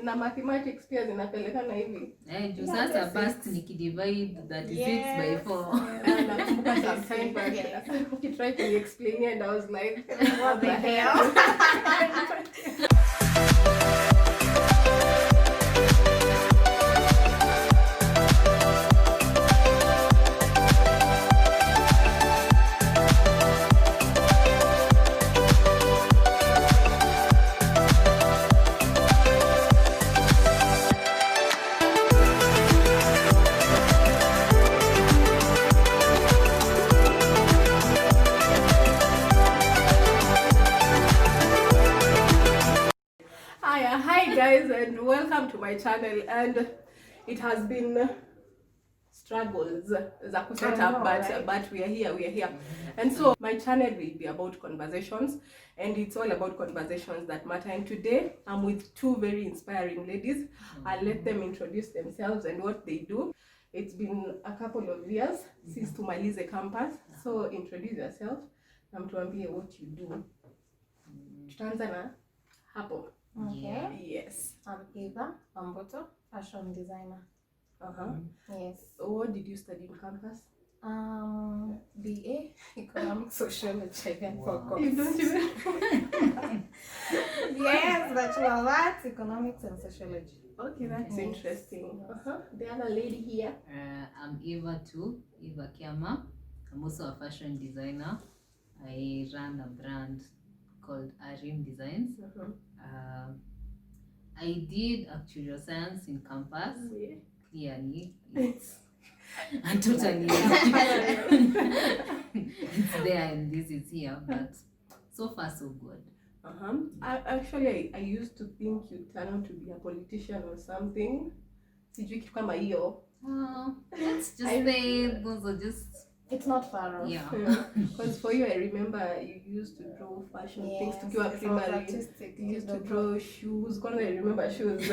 na mathematics pia zinapelekana hivi. Juu sasa past nikidivide 36 by 4. Nakumbuka sometime back he tried to explain it and I was like, what the hell? Hi guys, and welcome to my channel. And it has been struggles za set up, but we are here. And so my channel will be about conversations, and it's all about conversations that matter. And today I'm with two very inspiring ladies. I'll let them introduce themselves and what they do. It's been a couple of years since tumalize campus, so introduce yourself na mtuambie what you do. Tutaanza na hapo. Okay. Yes. I'm Eva Amboto, fashion designer. Yes. What did you study in campus? BA, Economic Sociology. I forgot. You don't even... Yes, Bachelor of Arts, Economics and Sociology. Okay, that's interesting. The other lady here. I'm Eva too, Eva Kiama. I'm also a fashion designer. I run a brand called Arim Designs. I did actuarial science in campus. Clearly, it's totally it's there and this is here, but so far so good. I used to think you'd turn out to be a politician or something. Sijui kitu kama hiyo. Let's just say those are just... It's not far off. Yeah. Because for you, I remember you used to draw fashion things to go primary. You used to draw shoes. I remember shoes.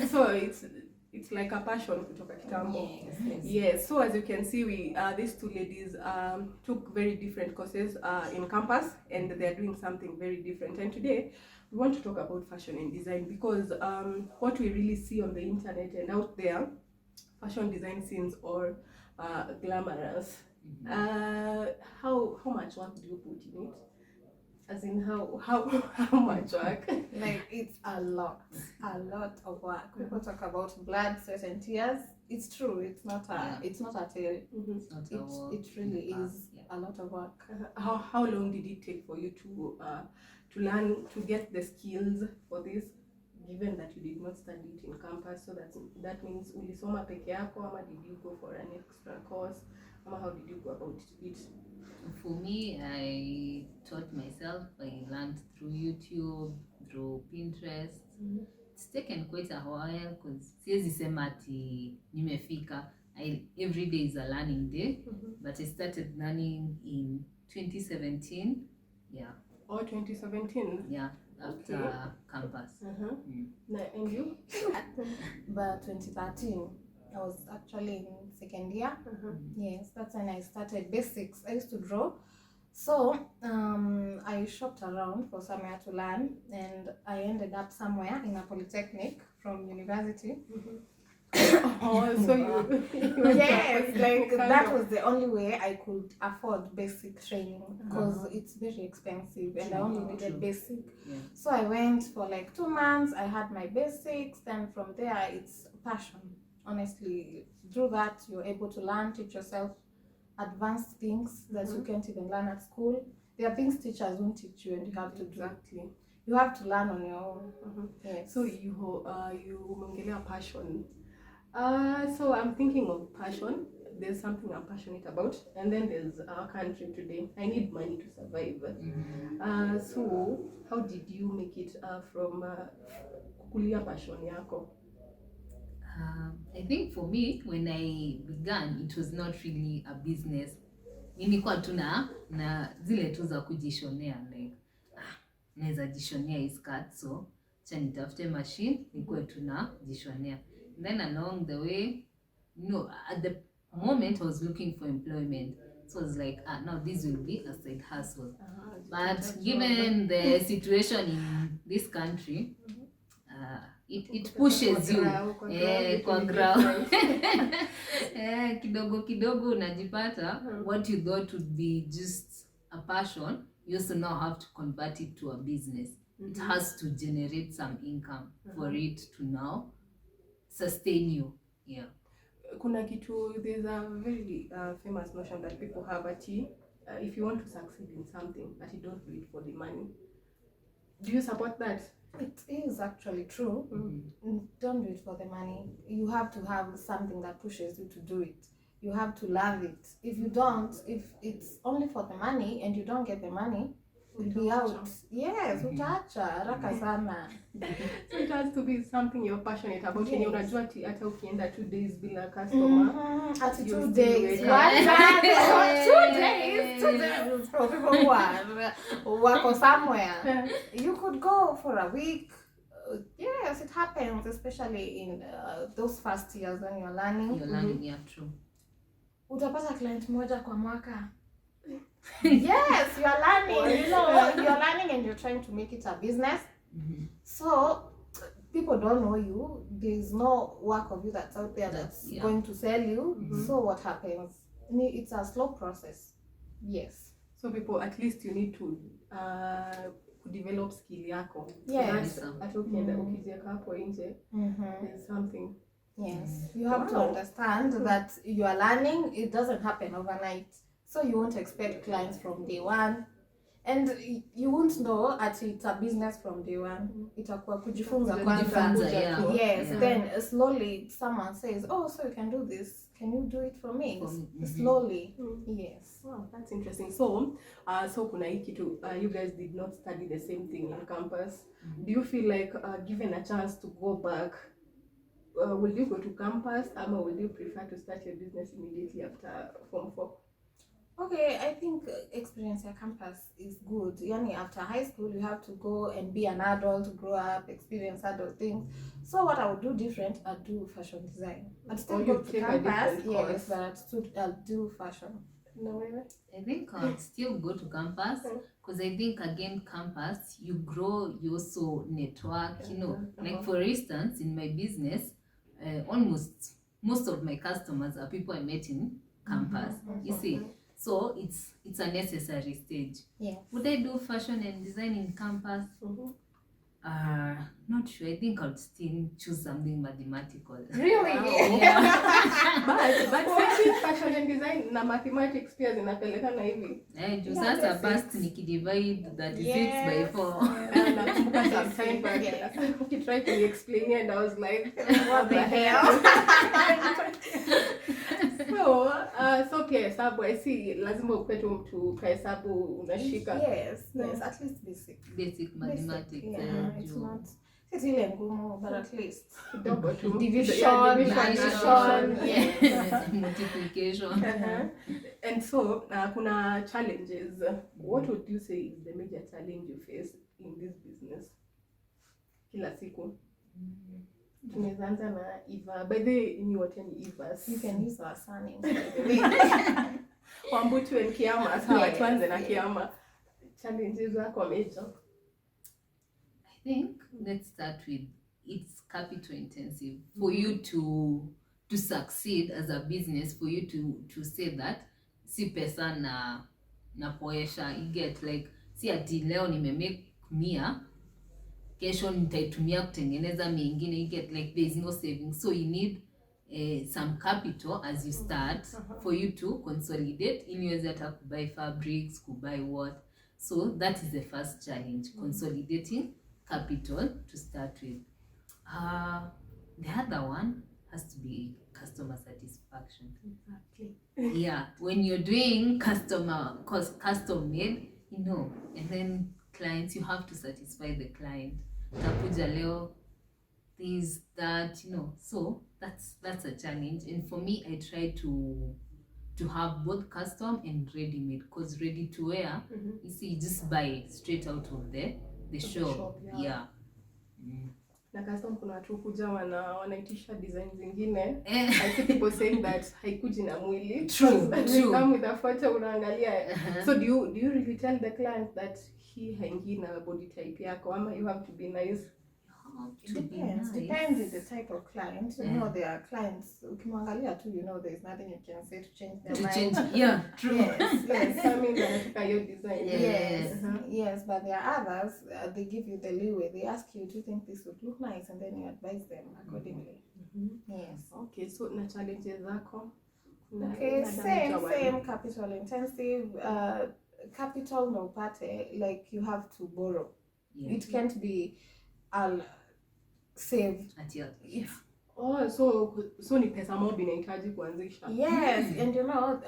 So it's like a passion kutoka kitambo. Yes. So as you can see, we these two ladies took very different courses in campus, and they are doing something very different. And today we want to talk about fashion and design, because what we really see on the internet and out there, fashion design scenes are glamorous. How much work do you put in it? As in how much work? Like, it's a lot of work. People talk about blood, sweat and tears. It's true. It's not a tale. It really is a lot of work. How long did it take for you to learn, to get the skills for this, given that you did not study it in campus? So that means ulisoma peke yako, ama did you go for an extra course? How did you go about it? For me, I taught myself. I learned through YouTube, through Pinterest. It's taken quite a while, because siwezi sema ati nimefika. Every day is a learning day, but I started learning in 2017. Yeah. Oh, 2017? Yeah, after campus. And you? But 2013. I was actually in second year. Yes, that's when I started basics. I used to draw. So I shopped around for somewhere to learn, and I ended up somewhere in a polytechnic from university. So you yes, like that was the only way I could afford basic training, because it's very expensive, and I only needed basic. So I went for like 2 months. I had my basics. Then from there, it's passion. Honestly, through that you're able to learn, teach yourself advanced things that you can't even learn at school. There are things teachers won't teach you, and you have to you have to learn on your own. Yes. So you mongelea passion. So I'm thinking of passion. There's something I'm passionate about, and then there's our country today. I need money to survive. So how did you make it from kukulia passion yako? I think for me, when I began, it was not really a business. Nilikuwa tu na zile tu za kujishonea, like naweza jishonea hii skirt, so cha nitafute machine nikuwe tu na jishonea. And then along the way, at the moment I was looking for employment, so I was like, now this will be a side hustle. But given the situation in this country, it pushes you kwa ground. Kidogo unajipata what you thought would be just a passion, you also now have to convert it to a business. It has to generate some income for it to now sustain you. Yeah. Kuna kitu, there's a very famous notion that people have if you want to succeed in something, that you don't do it for the money. Do you support that? It is actually true. Don't do it for the money. You have to have something that pushes you to do it. You have to love it. If you don't, if it's only for the money and you don't get the money, you'll be out. Yes, utaacha haraka sana. So it has to be something you're passionate about. Yes. Unajua hata ukienda 2 days bila customer. At 2 days. 2 days. 2 days for people who are wako somewhere. You could go for a week. Yes, it happens, especially in those first years when you're learning. You're learning, yeah, true. Utapata client moja kwa mwaka. Yes, you're learning. You're learning and you're trying to make it a business. So people don't know you. There's no work of you that's out there that's going to sell you. So what happens? It's a slow process. Yes. So people, at least you need to develop skill yako. Yes. Hata ukienda ukijiweka hapo nje, there's something. Yes. You have to understand that you are learning. It doesn't happen overnight. So you won't expect clients from day one. And you won't know it's a business from day one. Itakuwa kujifunza kwanza. Yes. Then slowly someone says, oh, so you can do this. Can you do it for me? Slowly. Yes. Wow, that's interesting. So kuna hii kitu, you guys did not study the same thing on campus. Do you feel like given a chance to go back, will you go to campus or will you prefer to start your business immediately after Form 4? Okay, I think experience at campus is good. After high school, you have to go and be an adult, grow up, experience adult things. So what I would do different, I'd do fashion design. I'd still go to campus, yes, but I'll do fashion. No, I think I'll still go to campus because I think again campus, you grow, you also network, like for instance, in my business, almost most of my customers are people I met in campus. You see. So it's a necessary stage. Yes. Would I do fashion and design in campus? Not sure. I think I'd still choose something mathematical. Really? Wow. Yeah. but fashion and design na mathematics pia zinapelekana hivi. Juu sasa past nikidivide 36 by 4. Nakumbuka sometime back. He tried to explain it and I was like, what the hell? So pia hesabu, I see lazima ukwe tu mtu kwa hesabu unashika. Yes, at least basic mathematics. Yeah, it's not ile ngumu, but at least kidogo tu. Division, yes. Multiplication. And so kuna challenges. What would you say is the major challenge you face in this business? Kila siku. Tumeanza na Eva. By the way, ni wote ni Evas. You can use our surnames. Wambutu and Kiama. Sawa, tuanze na Kiama. Challenges wako major. I think let's start with it's capital intensive. For you to succeed as a business, for you to say that si pesa na poesha, you get like si ati leo nimemake 100 kesho nitaitumia kutengeneza mengine, you get like there's no savings, so you need some capital as you start for you to consolidate ili uweze hata kubuy fabrics, kubuy what. So that is the first challenge, consolidating capital to start with. The other one has to be customer satisfaction. Exactly. Yeah, when you're doing custom made, and then clients, you have to satisfy the client. Takuja leo, this, that, so that's a challenge. And for me, I try to have both custom and ready-made, because ready to wear, you see, you just buy straight out of the shop. Yeah. Na custom kuna watu kuja wanaitisha design zingine. I see people saying that haikuji na mwili. True. Come with a photo unaangalia. So do you really tell the client that he haingii na body type yako, ama you have to be nice? Depends on the type of client. You know, there are clients, ukimwangalia tu, you know, there's nothing you can say to change their mind. Yeah, true. Yes. Coming and your design. Yes, but there are others, they give you the leeway. They ask you, do you think this would look nice? And then you advise them accordingly. Yes. Okay, so na challenges zako? Okay, same capital intensive. Capital no pate, like you have to borrow. It can't be I'll save at your Oh, so ni pesa mob inahitaji kuanzisha. Yes, and you know,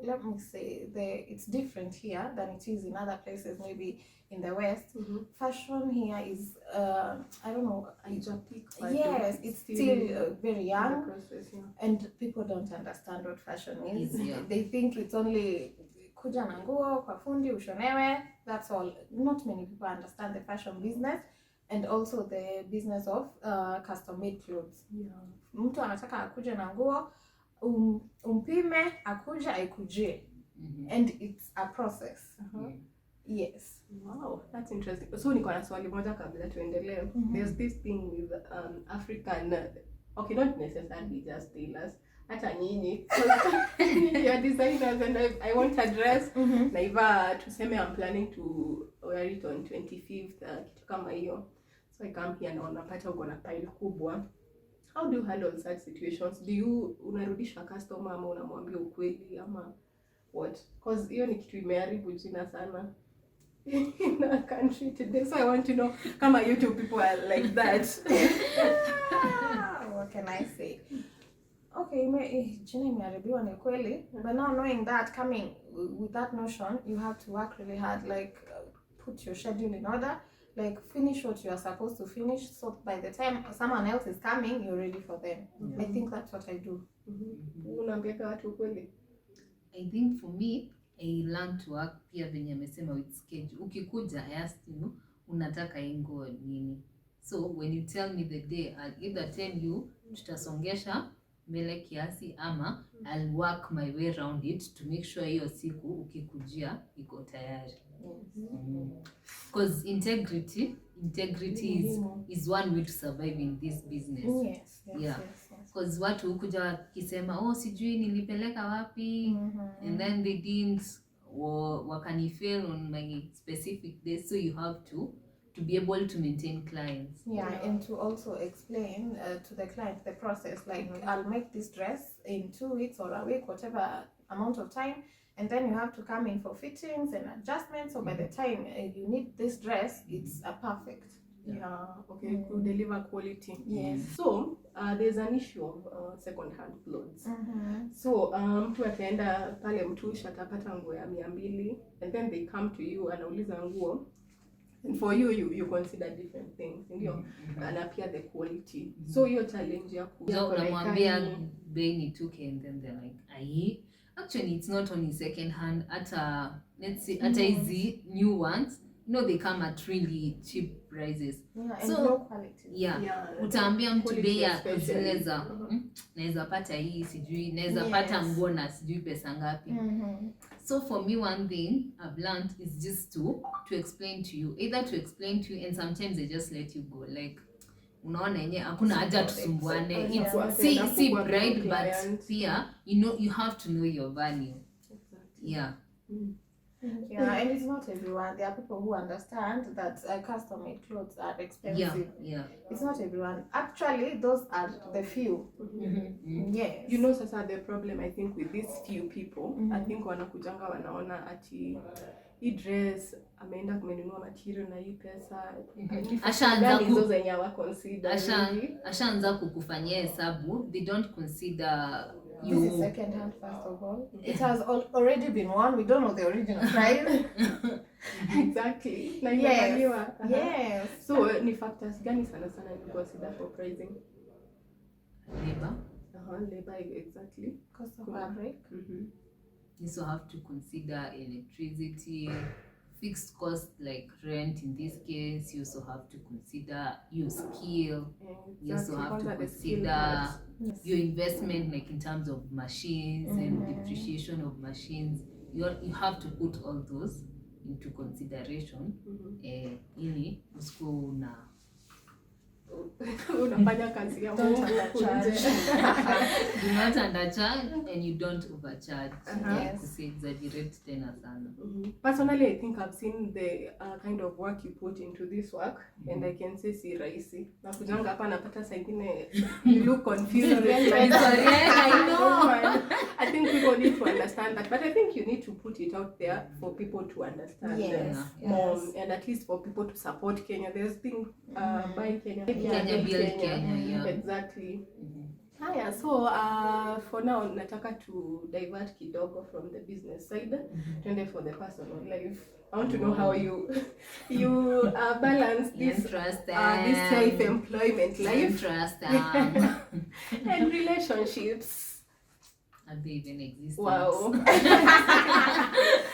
let me say, it's different here than it is in other places, maybe in the West. Fashion here is, I don't know. Yes, it's still very young, process, and people don't understand what fashion is. They think it's only kuja na nguo kwa fundi ushonewe. That's all. Not many people understand the fashion business. And also the business of custom-made clothes. Mtu anataka akuje na nguo, umpime, akuja, aikujie. And it's a process. Yes. Wow, that's interesting. So niko na swali moja kabla tuendelee. There's this thing with African, okay, not necessarily just tailors, hata nyinyi. You're designers and I want a dress. Naiva tuseme I'm planning to wear it on 25th, kitu kama hiyo. So I come here na unapata uko na pile kubwa. How do you handle such situations? Do you unarudisha customer ama unamwambia ukweli ama what? Because hiyo ni kitu imeharibu jina sana in our country today. So I want to know, kama YouTube people are like that. What can I say? Okay, jina imeharibiwa ni kweli. But now knowing that, coming with that notion, you have to work really hard, like put your schedule in order. Like finish what you are supposed to finish, so by the time someone else is coming, you're ready for them. I think that's what I do. Unaambiaga watu kweli? I think for me, I learned to work pia venye amesema with schedule. Ukikuja, I ask you, unataka ingo nini? So when you tell me the day, I'll either tell you, tutasongesha mbele kiasi ama I'll work my way around it to make sure hiyo siku ukikujia iko tayari. Because integrity is one way to survive in this business. Yes. Because watu hukuja wakisema sijui nilipeleka wapi and then they didn't wakanifail on my specific day, so you have to be able to maintain clients. And to also explain to the client the process, like I'll make this dress in 2 weeks or a week, whatever amount of time, and then you have to come in for fittings and adjustments, so by the time you need this dress, it's a perfect. Okay, to deliver quality. Yes. So there's an issue of second-hand clothes. So mtu ataenda pale Mtusha atapata nguo ya 200 and then they come to you anauliza nguo. And for you consider different things, ndio and appear the quality. So hiyo challenge ya unamwambia bei ni 2K and then they're like actually it's not only second hand, let's say hizi new ones, they come at really cheap prices. And low quality. Utaambia mtu bei ya zile za naweza pata hii sijui naweza pata nguo na sijui pesa ngapi. So for me, one thing I've learned is just to explain to you, and sometimes they just let you go, like unaona yenyewe hakuna haja tusumbuane, si bright but pia you have to know your value. And it's not everyone. There are people who understand that custom-made clothes are expensive. It's not everyone. Actually, those are the few. Yes. Sasa the problem I think with these few people, I think wanakujanga wanaona ati hii dress ameenda kumenunua material na hii pesa. Ashaanza kukufanyia hesabu. They don't consider this is second hand, first of all. It has already been worn. We don't know the original price. Exactly. Yes. So ni factors gani sana you consider for pricing? Labor. Labor, exactly. Cost of fabric. You also have to consider electricity, fixed cost like rent in this case. You also have to consider your skill. You also have to consider your investment, like in terms of machines and depreciation of machines. You have to put all those into consideration. Ili usiku unafanya kazi ya Don't Mungu undercharge. nje. Do not undercharge and you don't overcharge. Yes. Exaggerate tena sana. Personally, I think I've seen the kind of work you put into this work, and I can say si rahisi. Nakujanga hapa napata saa ingine you look confused. Sorry, I know. I think people need to understand that, but I think you need to put it out there for people to understand. Yes. And at least for people to support Kenya. There's thing buy Kenya. Kenya build Kenya, yeah. Exactly. Haya, so for now nataka to divert kidogo from the business side, twende for the personal life. I want to know how you balance this self-employment life and relationships. Are they even existing? Wow.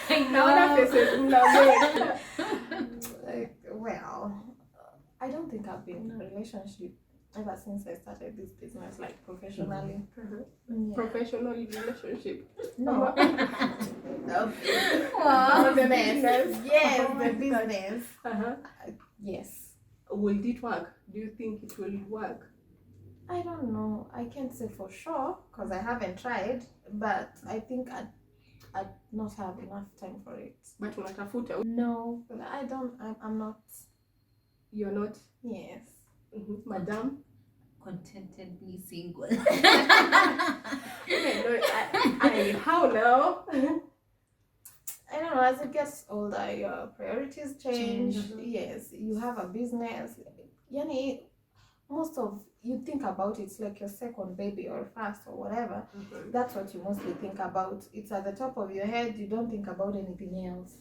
I Naona faces mnamake. Well, I don't think I've been in a relationship ever since I started this business, like professionally. Yeah. Professional relationship. No. Wow, The business. Yes, the business. Yes. Will it work? Do you think it will work? I don't know. I can't say for sure because I haven't tried, but I think I'd not have enough time for it. But unatafuta. No, I don't. I'm not. You're not? Yes. Madam? Contentedly single. How now? I don't know, as it gets older, your priorities change. Yes, you have a business. Yani, most of you think about it's like your second baby or first or whatever. That's what you mostly think about. It's at the top of your head. You don't think about anything else.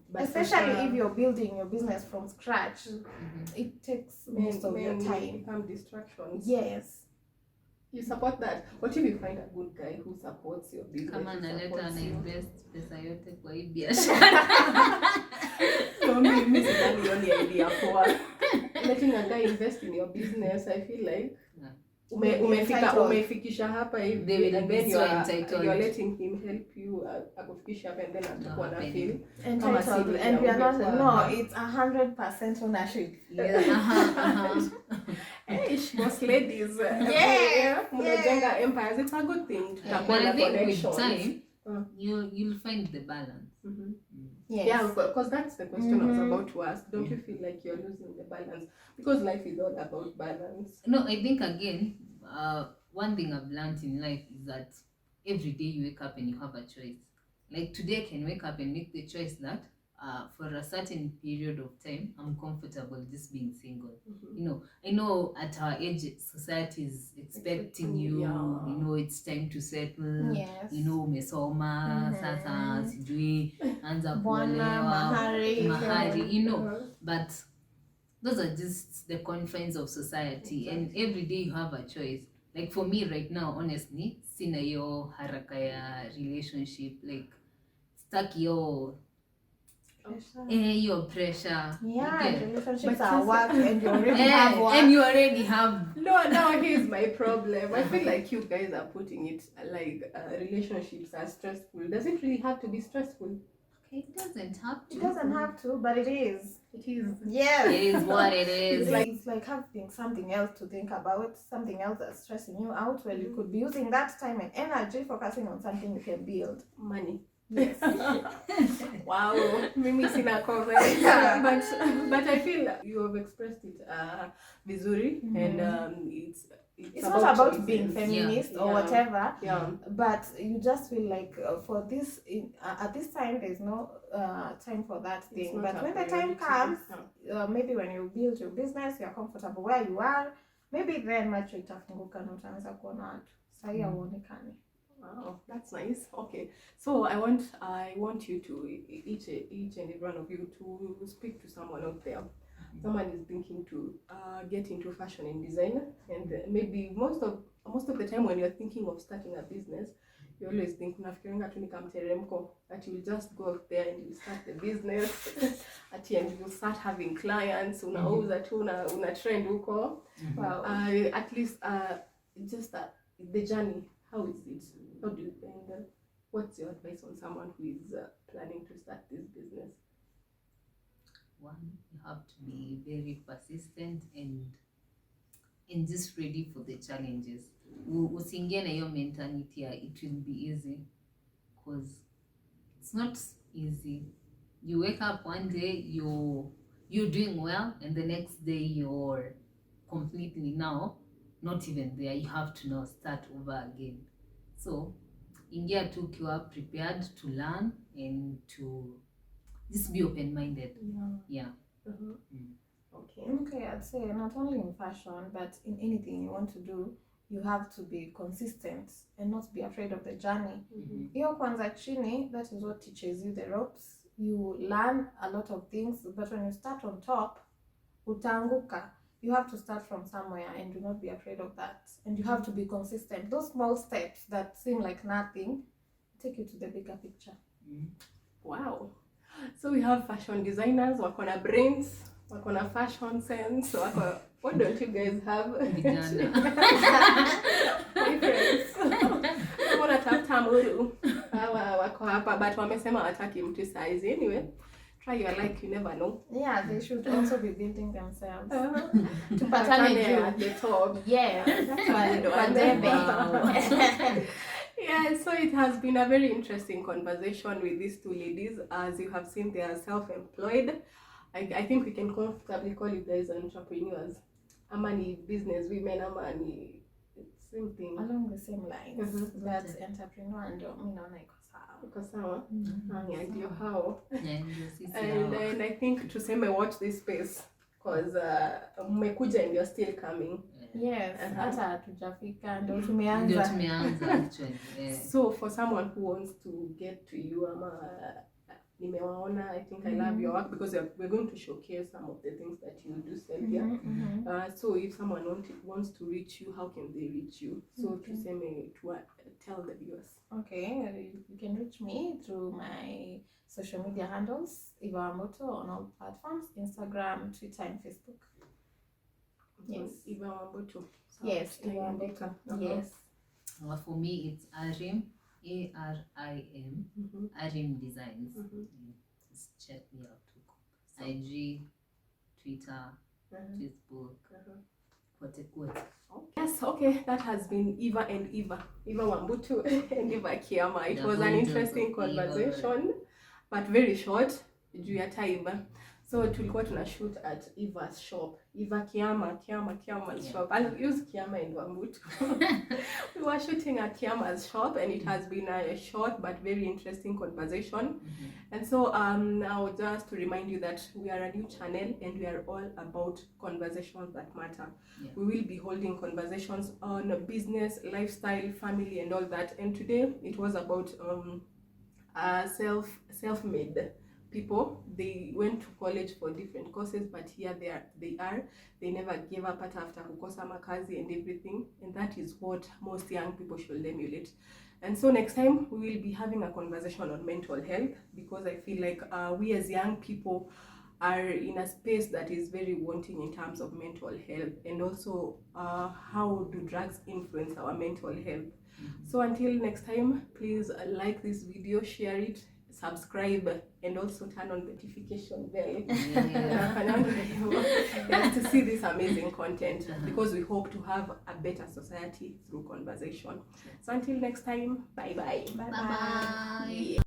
But especially if you're building your business from scratch, it takes most of your time. Become distractions. Yes. You support that. What if you find a good guy who supports your business? Kama naleta na invest pesa yote kwa hii biashara. So mimi sidhani hiyo ni idea poa. Letting a guy invest in your business, I feel like umefikisha hapa hivi, and then you're letting him help you akufikisha hapa, and then atakuwa na feel entitled, and we are not. No, it's 100% ownership. Most ladies, mnajenga empires. It's a good thing. But I think with time, you'll find the balance. Yes. Yeah, because that's the question I was about to ask. Don't you feel like you're losing the balance? Because life is all about balance. No, I think again, one thing I've learned in life is that every day you wake up and you have a choice. Like today I can wake up and make the choice that for a certain period of time, I'm comfortable just being single. You know, I know at our age, society is expecting you, you know, it's time to settle. Yes. You know, umesoma, sasa, sijui, anza kuolewa, mahari, you know. But those are just the confines of society. And every day you have a choice. Like for me right now, honestly, sina yo haraka ya relationship. Like, stuck yo your pressure. Yeah, relationships are work and you already have work. And you already have. No, here's my problem. I feel like you guys are putting it like relationships are stressful. Does it really have to be stressful? It doesn't have to. It doesn't have to, but it is. It is. Yes. It is what it is. It's like having something else to think about, something else that's stressing you out. Well, you could be using that time and energy focusing on something you can build. Money. Yes. Wow. Mimi sina comment. But I feel you have expressed it vizuri, and it's not about choices. being feminist or whatever. Yeah. But you just feel like for this at this time there's no time for that thing. But when the time comes, maybe when you build your business, you're comfortable where you are. Maybe then macho itafunguka na utaanza kuona watu. Sahi hauonekani. Wow, that's nice. Okay, so I want you to each and every one of you to speak to someone out there. Someone is thinking to get into fashion and design, and maybe most of the time when you're thinking of starting a business, you always think unafikiringa tu ni kama mteremko, that you'll just go out there and you start the business at the end you start having clients, unauza tu una trend huko. Wow. At least just the journey. How is it? How do you and what's your advice on someone who is planning to start this business? One, you have to be very persistent and and just ready for the challenges. Usiingie na hiyo mentality ya it will be easy, because it's not easy. You wake up one day, you're doing well, and the next day you're completely now not even there. You have to now start over again. So ingia tu ukiwa prepared to learn and to just be open-minded. Yeah. Okay, I'd say not only in fashion, but in anything you want to do, you have to be consistent and not be afraid of the journey. Hiyo kwanza chini, that is what teaches you the ropes. You learn a lot of things, but when you start on top, utaanguka. You have to start from somewhere, and do not be afraid of that. And you have to be consistent. Those small steps that seem like nothing take you to the bigger picture. Wow. So we have fashion designers, wako na brains, wako na fashion sense, wako... What don't you guys have? Wanatafuta muru. Wako hapa, but wamesema wataki mtu size. Anyway, try your luck, you never know. Yeah, they should also be building themselves. To patane at the top. Yeah. Yeah, so it has been a very interesting conversation with these two ladies. As you have seen, they are self-employed. I think we can comfortably call you guys entrepreneurs. Amani business women, amani same thing. Along the same lines. But entrepreneur and Iko sawa. Ndio hao. And And I think tuseme watch this space, because mmekuja and you're still coming. Yes, hata hatujafika ndio ndio tumeanza. actually. So for someone who wants to get to you, nimewaona, I think I love your work, because we're going to showcase some of the things that you do sell here. So if someone wants to reach you, how can they reach you? So tell the viewers. Okay, you can reach me through my social media handles, Eva Wambutu, on all platforms, Instagram, Twitter, and Facebook. Yes. Eva Wambutu. Yes, Eva Wambutu. Yes. For me, it's Arim, ARIM, Arim Designs. Just check me out too. IG, Twitter, Facebook, quote. Yes, okay, that has been Eva and Eva Wambutu and Eva Kiama. It was an interesting conversation, but very short juu ya time. So tulikuwa tuna shoot at Eva's shop. Eva Kiama's shop. I'll use Kiama and Wambutu. We were shooting at Kiama's shop, and it has been a short but very interesting conversation. And so now just to remind you that we are a new channel, and we are all about conversations that matter. We will be holding conversations on business, lifestyle, family, and all that. And today it was about self-made people. They went to college for different courses, but here they never gave up after kukosa makazi and everything, and that is what most young people should emulate. And so next time we will be having a conversation on mental health, because I feel like we as young people are in a space that is very wanting in terms of mental health, and also how do drugs influence our mental health. So until next time, please like this video, share it, subscribe, and also turn on the notification bell to see this amazing content, because we hope to have a better society through conversation. So until next time, bye bye. Bye.